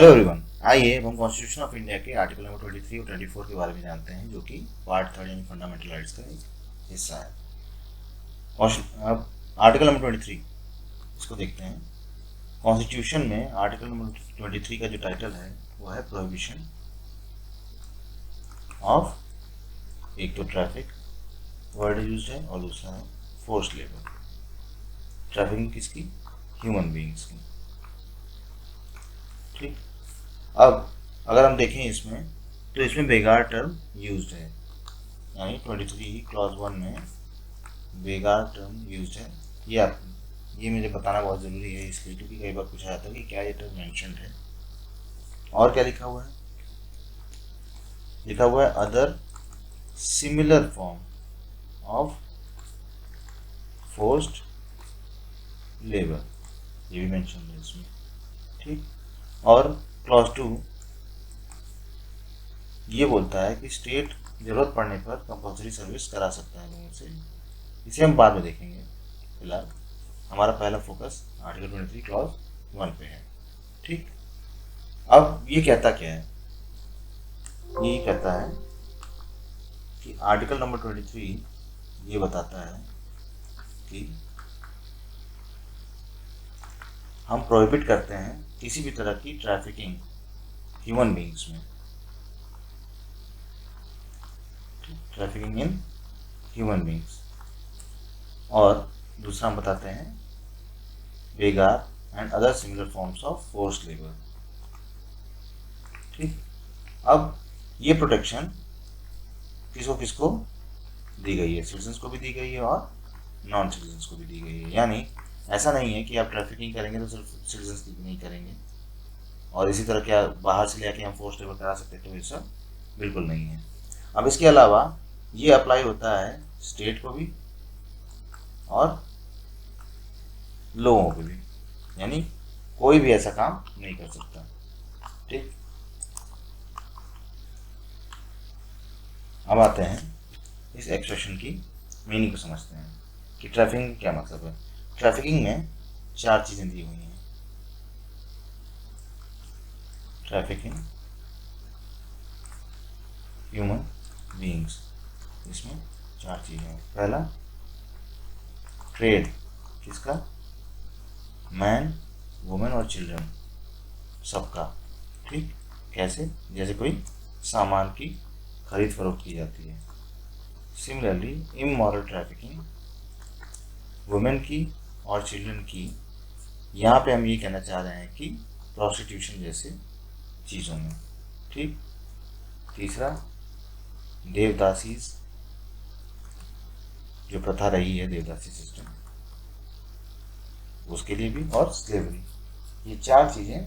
Hello everyone, आइए अब हम कॉन्स्टिट्यूशन ऑफ इंडिया के आर्टिकल नंबर 23 और 24 के बारे में जानते हैं, जो कि पार्ट 3 यानी फंडामेंटल राइट्स का एक हिस्सा है। अब आर्टिकल नंबर 23 इसको देखते हैं। कॉन्स्टिट्यूशन में आर्टिकल नंबर 23 का जो टाइटल है वो है प्रोहिबिशन ऑफ, एक तो ट्रैफिक वर्ड यूज है और दूसरा है फोर्स लेबर। ट्रैफिकिंग किसकी? ह्यूमन बींग्स की। ठीक। अब अगर हम देखें इसमें, तो इसमें बेगार टर्म यूज्ड है, यानी 23 क्लॉज 1 में बेगार टर्म यूज्ड है। ये मुझे बताना बहुत ज़रूरी है, इसलिए क्योंकि कई बार पूछा जाता है कि क्या ये टर्म मेंशन्ड है। और क्या लिखा हुआ है? लिखा हुआ है other similar form of forced labour, ये भी मेंशन है इसमें। ठीक। और क्लॉज 2 ये बोलता है कि स्टेट जरूरत पड़ने पर कंपल्सरी सर्विस करा सकता है लोगों से। इसे हम बाद में देखेंगे, फिलहाल हमारा पहला फोकस आर्टिकल 23 क्लॉज 1 पे है। ठीक। अब ये कहता क्या है? ये कहता है कि आर्टिकल नंबर 23 ये बताता है कि हम प्रोहिबिट करते हैं किसी भी तरह की ट्रैफिकिंग ह्यूमन बींग्स में, ट्रैफिकिंग इन ह्यूमन बींग्स। और दूसरा हम बताते हैं begar and other similar forms of force labour. ठीक। अब ये प्रोटेक्शन किसको किसको दी गई है? सिटीजन्स को भी दी गई है और नॉन सिटीजन्स को भी दी गई है। यानी ऐसा नहीं है कि आप ट्रैफिकिंग करेंगे तो सिर्फ सिटीजन्स की नहीं करेंगे, और इसी तरह क्या बाहर से लेके हम फोर्स लेबर करा सकते हैं, तो ये सब बिल्कुल नहीं है। अब इसके अलावा ये अप्लाई होता है स्टेट को भी और लोगों को भी, यानी कोई भी ऐसा काम नहीं कर सकता। ठीक। अब आते हैं इस एक्सप्रेशन की मीनिंग को समझते हैं कि ट्रैफिकिंग क्या मतलब है। ट्रैफिकिंग में 4 चीज़ें दी हुई हैं। ट्रैफिकिंग ह्यूमन बीइंग्स, इसमें 4 चीज़ें हैं। पहला ट्रेड, किसका? मैन, वुमेन और चिल्ड्रन, सबका। ठीक। कैसे? जैसे कोई सामान की खरीद फरोख्त की जाती है। सिमिलरली इमोरल ट्रैफिकिंग, वुमेन की और चिल्ड्रन की। यहाँ पे हम ये कहना चाह रहे हैं कि प्रोस्टिट्यूशन जैसे चीज़ों में। ठीक। तीसरा देवदासीज, जो प्रथा रही है देवदासी सिस्टम, उसके लिए भी, और स्लेवरी। ये 4 चीज़ें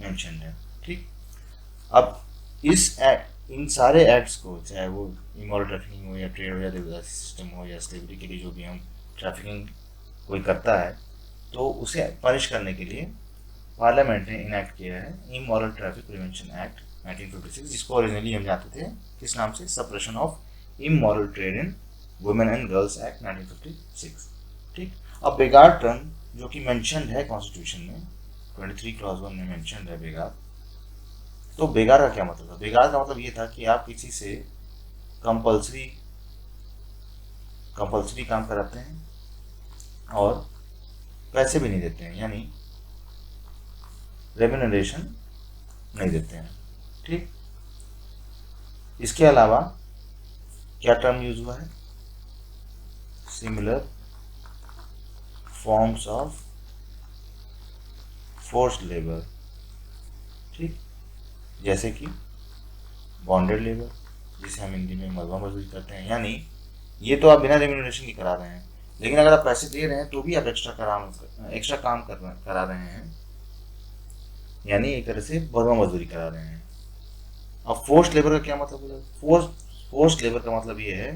मेंशन्ड है। ठीक। अब इन सारे एक्ट्स को, चाहे वो इमोरल ट्रैफिकिंग हो या ट्रेड हो या देवदासी सिस्टम हो या स्लेवरी के लिए जो भी हम ट्रैफिकिंग कोई करता है, तो उसे पनिश करने के लिए पार्लियामेंट ने इनैक्ट किया है इमोरल ट्रैफिक प्रिवेंशन एक्ट 1956, जिसको ओरिजिनली हम जानते थे किस नाम से? Suppression of immoral trade in women and girls act 1956। ठीक। अब बेगार टर्म जो कि मेंशन्ड है कॉन्स्टिट्यूशन में 23 क्लॉज 1 में मेंशन्ड है बेगार। तो बेगार का क्या मतलब था? बेगार का मतलब ये था कि आप किसी से कंपल्सरी काम कराते हैं और पैसे भी नहीं देते हैं, यानी रेम्यूनरेशन नहीं देते हैं। ठीक। इसके अलावा क्या टर्म यूज हुआ है? Similar forms of forced labour. ठीक। जैसे कि बॉन्डेड लेबर, जिसे हम हिंदी में मलबा मजदूरी करते हैं। यानी ये तो आप बिना रेम्यूनरेशन के करा रहे हैं, लेकिन अगर आप पैसे दे रहे हैं तो भी आप एक्स्ट्रा काम करा रहे हैं, यानी एक तरह से मलबा मजदूरी करा रहे हैं। अब फोर्स्ड लेबर का क्या मतलब है? फोर्स्ड लेबर का मतलब ये है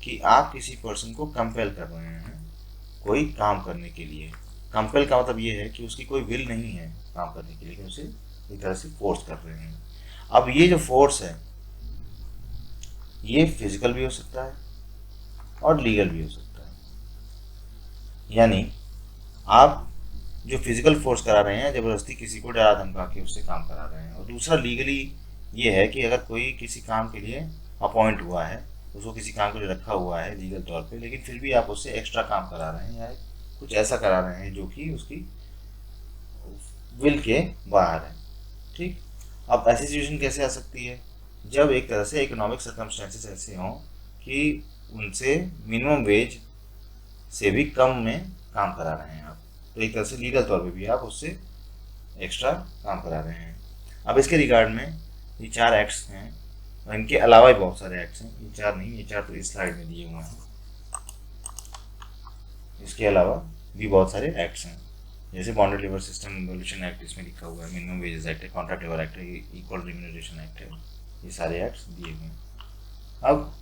कि आप किसी पर्सन को कंपेल कर रहे हैं कोई काम करने के लिए। कंपेल का मतलब ये है कि उसकी कोई विल नहीं है काम करने के लिए, लेकिन उसे एक तरह से फोर्स कर रहे हैं। अब ये जो फोर्स है ये फिजिकल भी हो सकता है और लीगल भी हो सकता है। यानी आप जो फिजिकल फोर्स करा रहे हैं, ज़बरदस्ती किसी को डरा धमका के उससे काम करा रहे हैं। और दूसरा लीगली ये है कि अगर कोई किसी काम के लिए अपॉइंट हुआ है, उसको किसी काम के लिए रखा हुआ है लीगल तौर पे, लेकिन फिर भी आप उससे एक्स्ट्रा काम करा रहे हैं या कुछ ऐसा करा रहे हैं जो कि उसकी विल के बाहर है। ठीक। अब ऐसी सिचुएशन कैसे आ सकती है? जब एक तरह से इकोनॉमिक सर्कमस्टेंसेस ऐसे हों कि उनसे मिनिमम वेज से भी कम में काम करा रहे हैं आप, तो एक तरह से लीगल तौर पे भी आप उससे एक्स्ट्रा काम करा रहे हैं। अब इसके रिगार्ड में ये 4 एक्ट्स हैं, और इनके अलावा भी बहुत सारे एक्ट्स हैं। ये 4 नहीं, ये 4 तो इस स्लाइड में दिए हुए हैं। इसके अलावा भी बहुत सारे एक्ट्स हैं, जैसे bonded labour system abolition act इसमें लिखा हुआ है, मिनिमम वेजेस एक्ट है, कॉन्ट्रैक्ट लेबर एक्ट है, इक्वल रिम्यूनरेशन एक्ट है। ये सारे एक्ट्स दिए हुए हैं। अब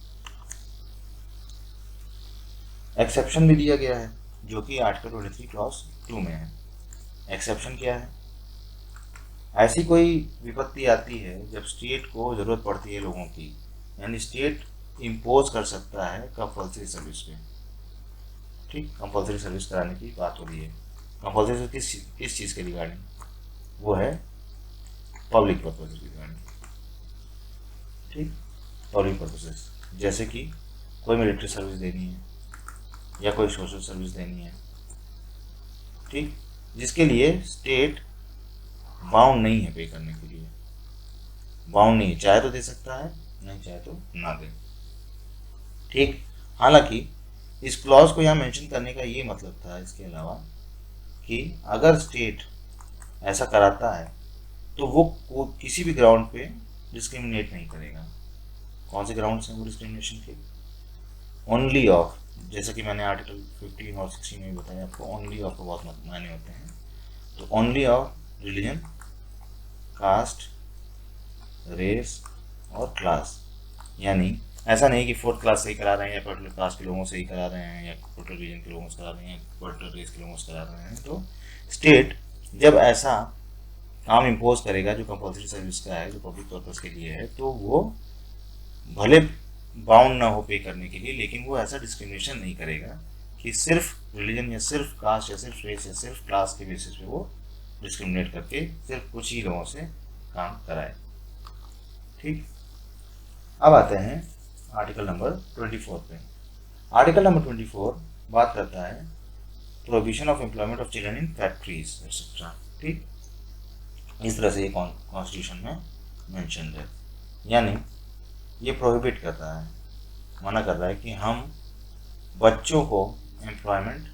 एक्सेप्शन भी दिया गया है जो कि आर्टिकल 23 क्लॉज 2 में है। एक्सेप्शन क्या है? ऐसी कोई विपत्ति आती है जब स्टेट को ज़रूरत पड़ती है लोगों की, यानी स्टेट इम्पोज कर सकता है कंपल्सरी सर्विस पे। ठीक, कंपल्सरी सर्विस कराने की बात हो रही है। कंपल्सरी सर्विस किस चीज़ के रिगार्डिंग? वो है पब्लिक पर्पज रिगार्डिंग। ठीक, पब्लिक पर्पसेस, जैसे कि कोई मिलिट्री सर्विस देनी है या कोई सोशल सर्विस देनी है। ठीक, जिसके लिए स्टेट बाउंड नहीं है पे करने के लिए, बाउंड नहीं है, चाहे तो दे सकता है, नहीं चाहे तो ना दे। ठीक। हालांकि इस क्लॉज को यहाँ मेंशन करने का ये मतलब था इसके अलावा कि अगर स्टेट ऐसा कराता है तो वो किसी भी ग्राउंड पे डिस्क्रिमिनेट नहीं करेगा। कौन से ग्राउंड्स हैं वो डिस्क्रिमिनेशन के? ओनली ऑफ, जैसा कि मैंने आर्टिकल 15 और 16 में बताया आपको, ओनली ऑफ को बहुत मायने होते हैं। तो only of religion, caste, race और क्लास, यानी ऐसा नहीं कि 4th क्लास से ही करा रहे हैं या पर्टिकुलर कास्ट के लोगों से ही करा रहे हैं या पर्टिकुलर रीजन के लोगों से करा रहे हैं या पर्टिकुलर रेस के लोगों से करा रहे हैं। तो स्टेट जब ऐसा काम इम्पोज करेगा जो कंपल्सरी सर्विस का है, जो पब्लिक पर्पज के लिए है, तो वो भले बाउंड ना हो पे करने के लिए, लेकिन वो ऐसा डिस्क्रिमिनेशन नहीं करेगा कि सिर्फ रिलीजन या सिर्फ कास्ट या सिर्फ रेस या सिर्फ क्लास के बेसिस पे वो डिस्क्रिमिनेट करके सिर्फ कुछ ही लोगों से काम कराए। ठीक। अब आते हैं आर्टिकल नंबर 24 पे। आर्टिकल नंबर 24 बात करता है prohibition of employment of children in factories etcetera. ठीक, इस तरह से ये कॉन्स्टिट्यूशन में मेंशन है, यानी ये प्रोहिबिट करता है, मना कर रहा है कि हम बच्चों को एम्प्लॉयमेंट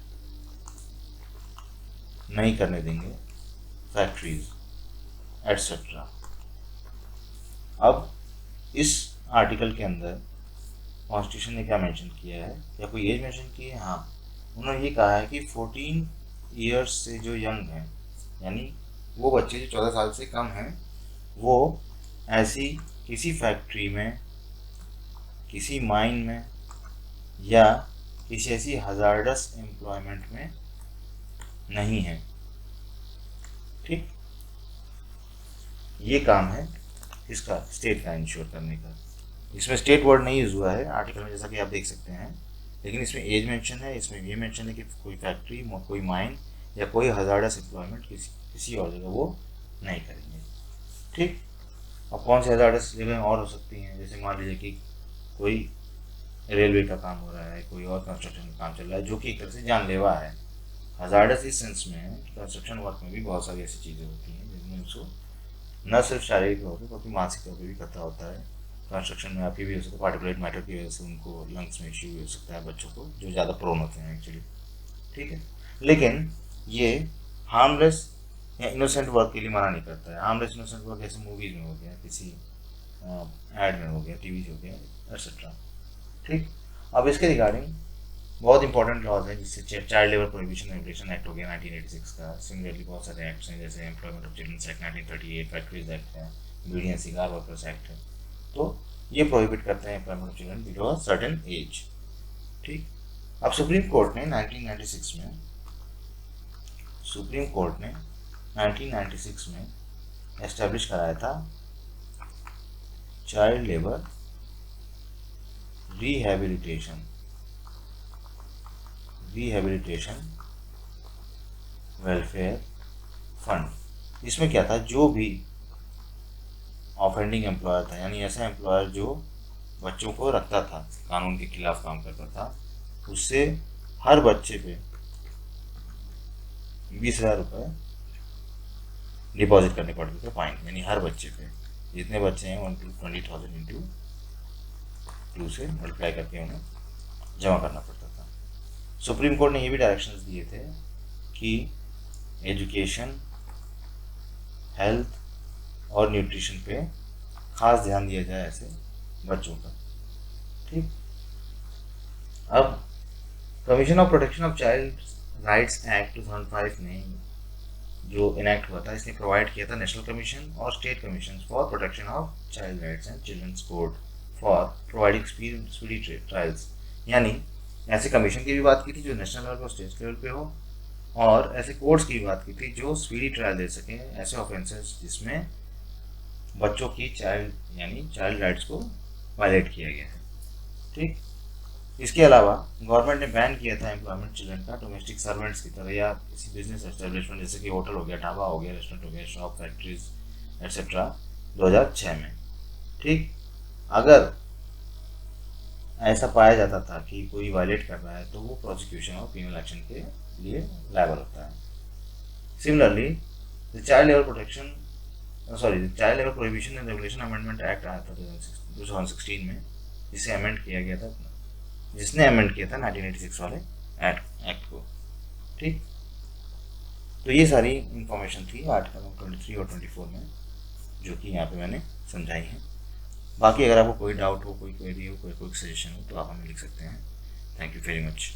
नहीं करने देंगे फैक्ट्रीज एटसेट्रा। अब इस आर्टिकल के अंदर कॉन्स्टिट्यूशन ने क्या मेंशन किया है, या कोई एज मेंशन की है? हाँ, उन्होंने ये कहा है कि 14 ईयर्स से जो यंग हैं, यानी वो बच्चे जो 14 साल से कम हैं, वो ऐसी किसी फैक्ट्री में, किसी माइन में या किसी ऐसी हजार्डस एम्प्लॉयमेंट में नहीं है। ठीक, ये काम है इसका, स्टेट का इंश्योर करने का। इसमें स्टेट वर्ड नहीं यूज हुआ है आर्टिकल में, जैसा कि आप देख सकते हैं, लेकिन इसमें एज मेंशन है, इसमें ये मेंशन है कि कोई फैक्ट्री, कोई माइन या कोई हजार्डस एम्प्लॉयमेंट किसी और जगह वो नहीं करेंगे। ठीक। अब कौन से हजार्डस जगह और हो सकती हैं? जैसे मान लीजिए कि कोई रेलवे का काम हो रहा है, कोई और कंस्ट्रक्शन का काम चल रहा है जो कि एक तरह से जानलेवा है। हजार्डस इस सेंस में कंस्ट्रक्शन वर्क में भी बहुत सारी ऐसी चीज़ें होती हैं जिनमें उसको न सिर्फ शारीरिक तौर पर बल्कि मानसिक तौर पर भी खतरा होता है। कंस्ट्रक्शन में आपकी भी हो सकता है, पार्टिकुलेट मैटर की वजह से उनको लंग्स में इश्यू हो सकता है बच्चों को, जो ज़्यादा प्रोन होते हैं एक्चुअली। ठीक है, लेकिन ये हार्मलेस या इनोसेंट वर्क के लिए मना नहीं करता है। हार्मलेस इनोसेंट वर्क जैसे मूवीज़ में हो गया, किसी एड में हो गया, टीवी हो गया, एक्सेट्रा। ठीक। अब इसके रिगार्डिंग बहुत इंपॉर्टेंट लॉज है, जिससे child labour prohibition regulation act हो गया 1986 का। सिमिलरली बहुत सारे एक्ट्स हैं, जैसे employment of children act 1938, factories act है, बीड़ी एंड सिगार वर्कर्स एक्ट है। तो ये प्रोहिबिट करते हैं employment of children below a certain age. ठीक। अब सुप्रीम कोर्ट ने 1996 में एस्टेब्लिश कराया था child labour rehabilitation welfare fund. इसमें क्या था, जो भी ऑफेंडिंग एम्प्लॉयर था, यानी ऐसा एम्प्लॉयर जो बच्चों को रखता था, कानून के खिलाफ काम करता था, उससे हर बच्चे पे 20,000 रुपये डिपॉजिट करने पड़ते थे फाइन, यानी हर बच्चे पे, जितने बच्चे हैं 1 to 20,000 इंटू 2 से मल्टीप्लाई करके उन्हें जमा करना पड़ता था। सुप्रीम कोर्ट ने ये भी डायरेक्शंस दिए थे कि एजुकेशन, हेल्थ और न्यूट्रिशन पे खास ध्यान दिया जाए ऐसे बच्चों का। ठीक, अब commission of protection of child rights act 2005 में जो इनैक्ट हुआ था, इसने प्रोवाइड किया था नेशनल कमीशन और state commission for protection of child rights and children's court for providing speedy trials. यानी ऐसे कमीशन की भी बात की थी जो नेशनल लेवल पर, स्टेट लेवल पे हो, और ऐसे कोर्ट्स की भी बात की थी जो स्पीडी ट्रायल दे सकें ऐसे ऑफेंसेस जिसमें बच्चों की चाइल्ड राइट्स को वायलेट किया गया है। ठीक, इसके अलावा गवर्नमेंट ने बैन किया था एम्प्लॉयमेंट चिल्ड्रन का डोमेस्टिक सर्वेंट्स की तरह या किसी बिजनेस एस्टेब्लिशमेंट जैसे कि होटल हो गया, ढाबा हो गया, रेस्टोरेंट हो गया, शॉप, फैक्ट्रीज एक्सेट्रा 2006 में। ठीक, अगर ऐसा पाया जाता था कि कोई वायलेट कर रहा है तो वो प्रोसिक्यूशन और पीनल एक्शन के लिए लायबल होता है। Similarly the child labour prohibition and regulation amendment act आया था 2016 में, जिसे अमेंड किया गया था, जिसने अमेंड किया था 1986 वाले एक्ट को। ठीक, तो ये सारी इंफॉर्मेशन थी आर्टिकल 23 और 24 में, जो कि यहाँ पे मैंने समझाई है। बाकी अगर आपको कोई डाउट हो, कोई क्वेरी हो, कोई सजेशन हो, तो आप हमें लिख सकते हैं। Thank you very much.